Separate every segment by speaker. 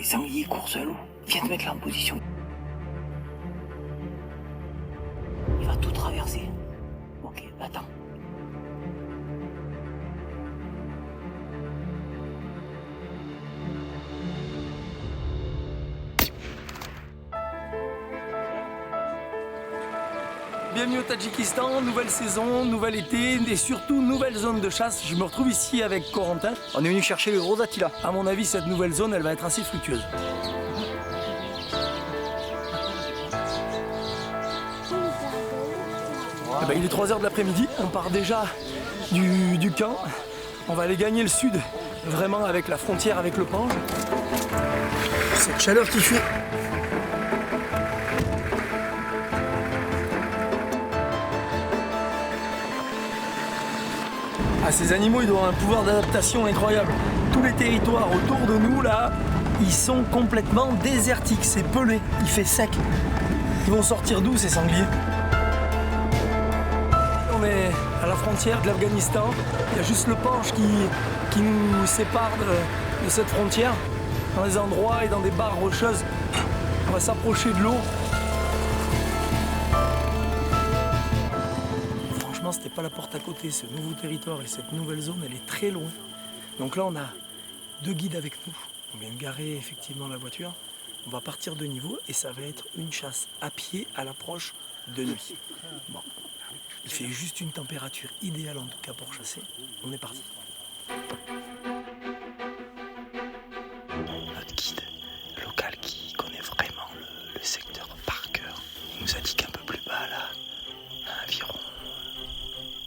Speaker 1: Les sangliers courent seuls. Viens te mettre là en position. Il va tout traverser. Ok, attends.
Speaker 2: Bienvenue au Tadjikistan, nouvelle saison, nouvel été et surtout nouvelle zone de chasse. Je me retrouve ici avec Corentin. On est venu chercher le gros Attila. À mon avis, cette nouvelle zone, elle va être assez fructueuse. Eh ben, il est 3h de l'après-midi, on part déjà du camp. On va aller gagner le sud, vraiment avec la frontière avec le Pange. Cette chaleur qui fait. Ah, ces animaux, ils doivent avoir un pouvoir d'adaptation incroyable. Tous les territoires autour de nous, là, ils sont complètement désertiques. C'est pelé, il fait sec. Ils vont sortir d'où, ces sangliers? On est à la frontière de l'Afghanistan. Il y a juste le Pange qui nous sépare de cette frontière. Dans des endroits et dans des barres rocheuses, on va s'approcher de l'eau. C'était pas la porte à côté, ce nouveau territoire et cette nouvelle zone, elle est très loin. Donc là, on a 2 guides avec nous. On vient de garer effectivement la voiture. On va partir de niveau et ça va être une chasse à pied à l'approche de nuit. Bon, il fait juste une température idéale en tout cas pour chasser. On est parti.
Speaker 1: Notre guide local qui connaît vraiment le secteur par cœur, il nous a dit qu'un peu plus bas là, à environ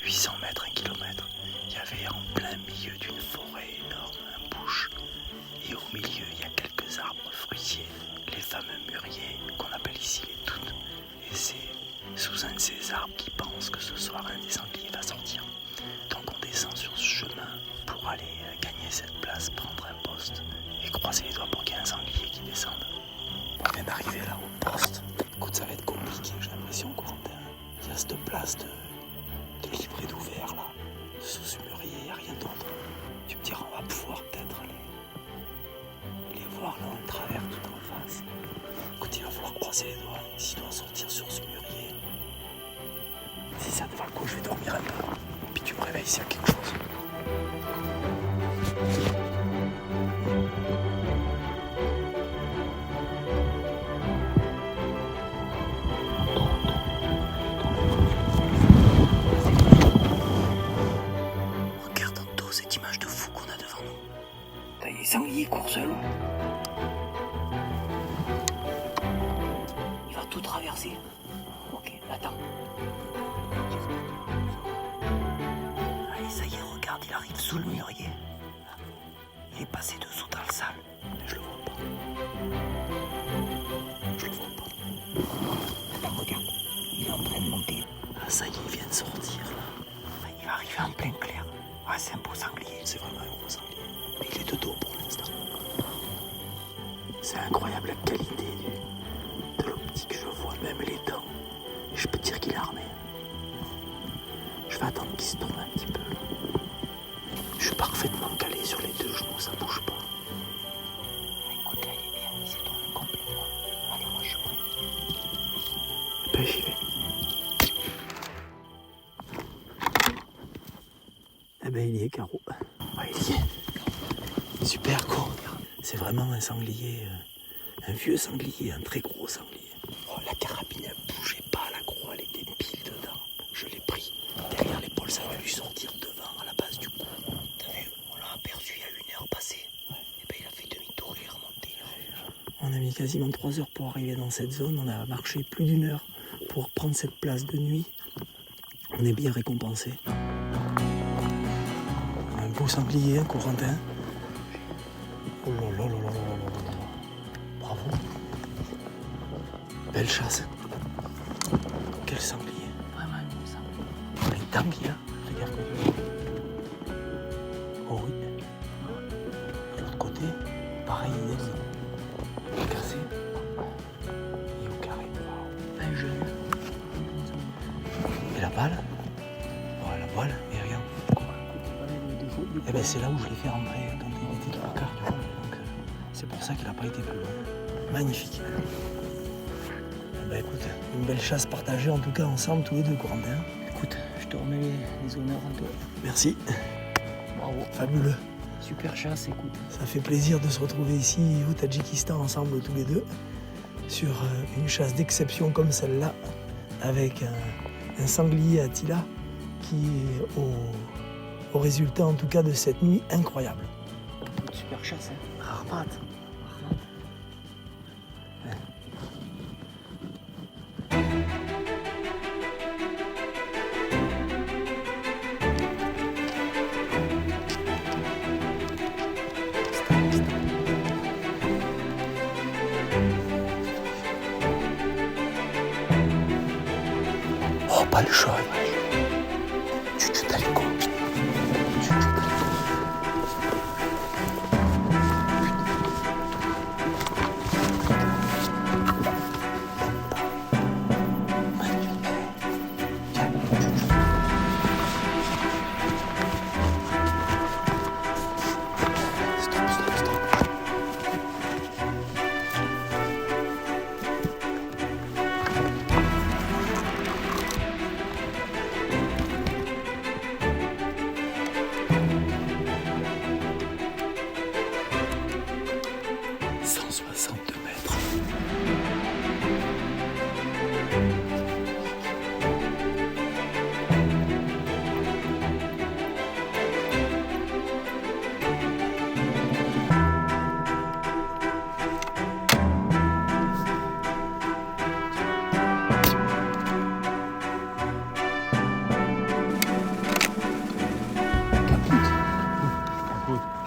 Speaker 1: 800 mètres, 1 kilomètre, il y avait en plein milieu d'une forêt énorme un bush. Et au milieu, il y a quelques arbres fruitiers, les fameux mûriers qu'on appelle ici les toutes. Et c'est sous un de ces arbres qui pense que ce soir un des sangliers va sortir. Donc on descend sur ce chemin pour aller gagner cette place, prendre un poste et croiser les doigts pour qu'il y ait un sanglier qui descende. On vient d'arriver là au poste. Écoute, ça va être compliqué, j'ai l'impression, Corentin. Il y a cette place de libre et d'ouvert là, sous ce mûrier, il n'y a rien d'autre. Tu me diras, on va pouvoir peut-être les voir là en travers tout en face. Écoute, il va falloir croiser les doigts. S'il doit sortir sur ce mûrier, si ça te va le coup, je vais dormir un peu. Puis tu me réveilles s'il y a quelque chose. Les sangliers courent seuls. Il va tout traverser. Ok, attends. Allez, ça y est, regarde, il arrive sous le mûrier. Il est passé dessous dans le sale. Mais je le vois pas. Je le vois pas. Attends, regarde. Il est en train de monter. Ah, ça y est, il vient de sortir là. Il va arriver en plein clair. Ouais, c'est un beau sanglier. C'est vraiment un gros sanglier. Mais il est de dos pour l'instant. C'est incroyable la qualité de l'optique, je vois même les dents. Et je peux dire qu'il est armé. Je vais attendre qu'il se tourne un petit peu. Je suis parfaitement calé sur les 2 genoux, ça bouge pas. Écoute, là il est bien, il s'est tourné complètement. Allez, moi je suis prêt. Ben j'y vais. Eh ben il y est, Caro. Ouais, il y est. Super con. C'est vraiment un sanglier, un vieux sanglier, un très gros sanglier. Oh, la carabine elle bougeait pas, la croix elle était pile dedans. Je l'ai pris derrière l'épaule, ça va lui sortir devant à la base du cou. On l'a aperçu il y a 1 heure passée. Ouais. Et ben il a fait demi-tour, il est remonté. On a mis quasiment 3 heures pour arriver dans cette zone. On a marché plus d'1 heure pour prendre cette place de nuit. On est bien récompensé. Un beau sanglier, hein, Corentin. Oh là là là là là là là. Bravo. Belle chasse. Quel sanglier. Vraiment un beau sanglier. Les dents qu'il y a. Regarde comme. Oh oui. De l'autre côté, pareil, il est cassé. Et au carré. Un jeune. Et la balle. Oh, la balle, et regarde. Eh ben c'est là où je l'ai fait rentrer quand il était 3 quarts du rôle. Donc
Speaker 2: C'est pour ça qu'il n'a pas été plus loin. Magnifique. Bah écoute, une belle chasse partagée en tout cas ensemble tous les deux, Corentin.
Speaker 3: Écoute, je te remets les honneurs à toi.
Speaker 2: Merci.
Speaker 3: Bravo.
Speaker 2: Fabuleux.
Speaker 3: Super chasse, écoute.
Speaker 2: Ça fait plaisir de se retrouver ici au Tadjikistan ensemble tous les deux sur une chasse d'exception comme celle-là avec un sanglier Attila qui est au résultat en tout cas de cette nuit incroyable.
Speaker 3: Une super chasse, hein.
Speaker 2: Armat. Oh, pas le choix.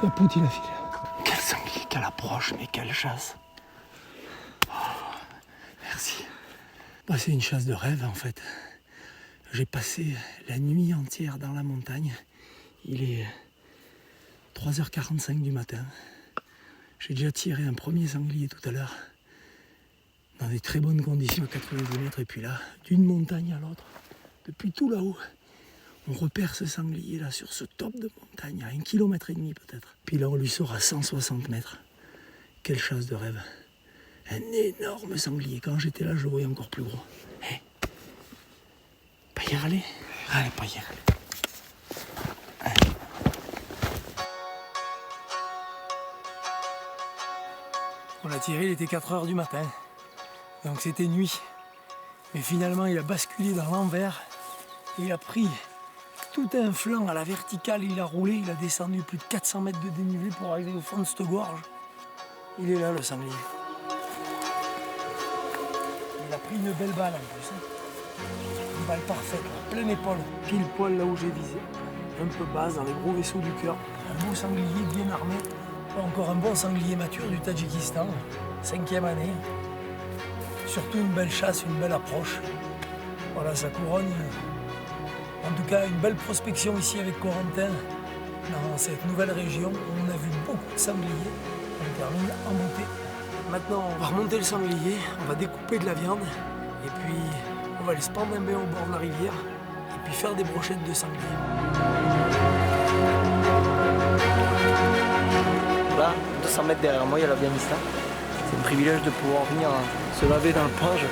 Speaker 2: Capoute, il a filé. Quel sanglier, quelle approche, mais quelle chasse. Oh, merci. Bah, c'est une chasse de rêve en fait. J'ai passé la nuit entière dans la montagne. Il est 3h45 du matin. J'ai déjà tiré un premier sanglier tout à l'heure. Dans des très bonnes conditions à 90 mètres. Et puis là, d'une montagne à l'autre, depuis tout là-haut, on repère ce sanglier là sur ce top de montagne, à 1,5 km peut-être. Puis là on lui sort à 160 mètres. Quelle chasse de rêve. Un énorme sanglier. Quand j'étais là, je le voyais encore plus gros. Hey. Pas y aller. Allez, pas y aller. On l'a tiré, il était 4h du matin. Donc c'était nuit. Mais finalement il a basculé dans l'envers. Et il a pris tout un flanc à la verticale, il a roulé, il a descendu plus de 400 mètres de dénivelé pour arriver au fond de cette gorge. Il est là le sanglier. Il a pris une belle balle en plus. Une balle parfaite, pleine épaule, pile poil là où j'ai visé. Un peu basse dans les gros vaisseaux du cœur. Un beau sanglier bien armé. Encore un bon sanglier mature du Tadjikistan, 5e année. Surtout une belle chasse, une belle approche. Voilà, ça couronne. En tout cas, une belle prospection ici avec Corentin, dans cette nouvelle région où on a vu beaucoup de sangliers. On termine en beauté. Maintenant, on va remonter le sanglier, on va découper de la viande, et puis on va aller se prendre un bain au bord de la rivière, et puis faire des brochettes de sanglier.
Speaker 3: Là, 200 mètres derrière moi, il y a l'Afghanistan. C'est un privilège de pouvoir venir se laver dans le plage.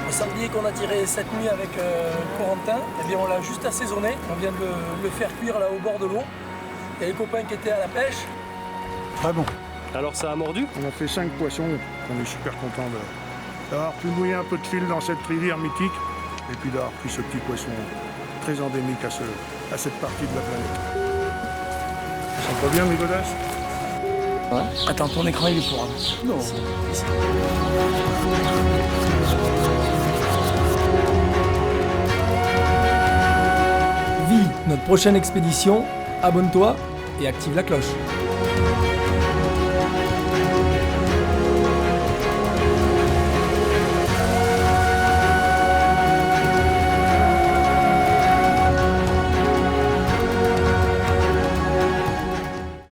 Speaker 2: Le sanglier qu'on a tiré cette nuit avec Corentin, eh bien on l'a juste assaisonné. On vient de le faire cuire là au bord de l'eau. Il y a les copains qui étaient à la pêche.
Speaker 4: Très bon.
Speaker 5: Alors ça a mordu?
Speaker 4: On a fait 5 poissons. On est super content d'avoir pu mouiller un peu de fil dans cette rivière mythique et puis d'avoir pris ce petit poisson très endémique à cette partie de la planète. Ça sent pas bien, mes godasses?
Speaker 2: Ouais. Attends, ton écran il est pour.
Speaker 4: Non.
Speaker 2: Ici. Vis notre prochaine expédition, abonne-toi et active la cloche.